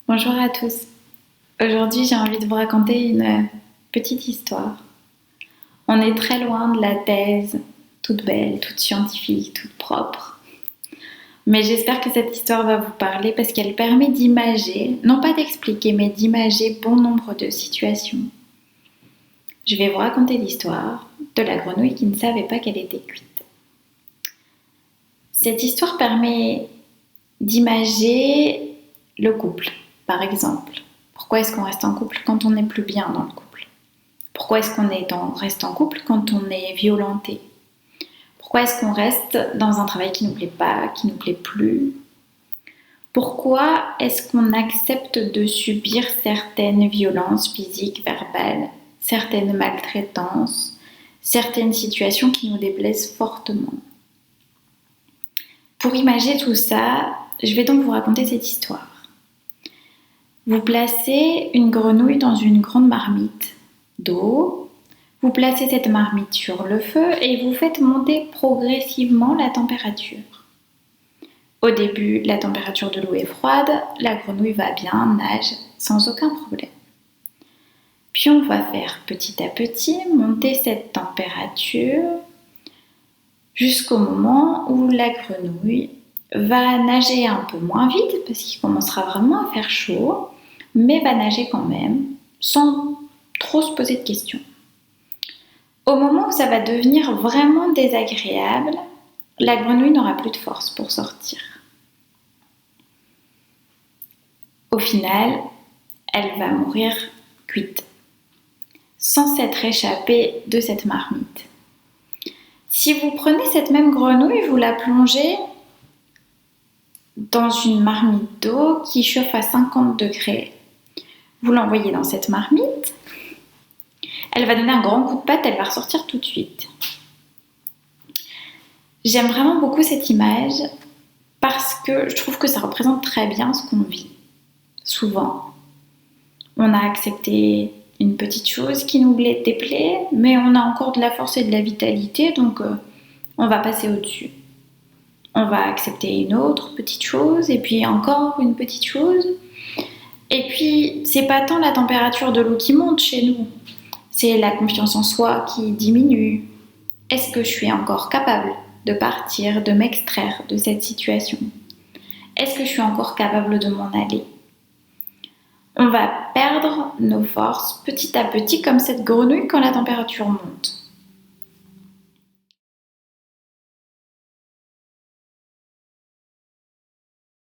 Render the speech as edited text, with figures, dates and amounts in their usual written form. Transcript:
Bonjour à tous. Aujourd'hui, j'ai envie de vous raconter une petite histoire. On est très loin de la thèse, toute belle, toute scientifique, toute propre. Mais j'espère que cette histoire va vous parler parce qu'elle permet d'imager, non pas d'expliquer, mais d'imager bon nombre de situations. Je vais vous raconter l'histoire de la grenouille qui ne savait pas qu'elle était cuite. Cette histoire permet d'imager le couple, par exemple. Pourquoi est-ce qu'on reste en couple quand on n'est plus bien dans le couple? Pourquoi est-ce qu'on reste en couple quand on est violenté? Pourquoi est-ce qu'on reste dans un travail qui ne nous plaît pas, qui ne nous plaît plus? Pourquoi est-ce qu'on accepte de subir certaines violences physiques, verbales, certaines maltraitances, certaines situations qui nous déplaisent fortement? Pour imager tout ça, je vais donc vous raconter cette histoire. Vous placez une grenouille dans une grande marmite d'eau, vous placez cette marmite sur le feu et vous faites monter progressivement la température. Au début, la température de l'eau est froide, la grenouille va bien, nage sans aucun problème. Puis on va faire petit à petit monter cette température jusqu'au moment où la grenouille va nager un peu moins vite parce qu'il commencera vraiment à faire chaud, mais va nager quand même sans trop se poser de questions. Au moment où ça va devenir vraiment désagréable, la grenouille n'aura plus de force pour sortir. Au final, elle va mourir cuite, sans s'être échappée de cette marmite. Si vous prenez cette même grenouille, vous la plongez dans une marmite d'eau qui chauffe à 50 degrés. Vous l'envoyez dans cette marmite, elle va donner un grand coup de patte, elle va ressortir tout de suite. J'aime vraiment beaucoup cette image parce que je trouve que ça représente très bien ce qu'on vit. Souvent, on a accepté une petite chose qui nous déplaît, mais on a encore de la force et de la vitalité, donc on va passer au-dessus. On va accepter une autre petite chose, et puis encore une petite chose. Et puis, c'est pas tant la température de l'eau qui monte chez nous, c'est la confiance en soi qui diminue. Est-ce que je suis encore capable de partir, de m'extraire de cette situation? Est-ce que je suis encore capable de m'en aller? On va perdre nos forces petit à petit comme cette grenouille quand la température monte.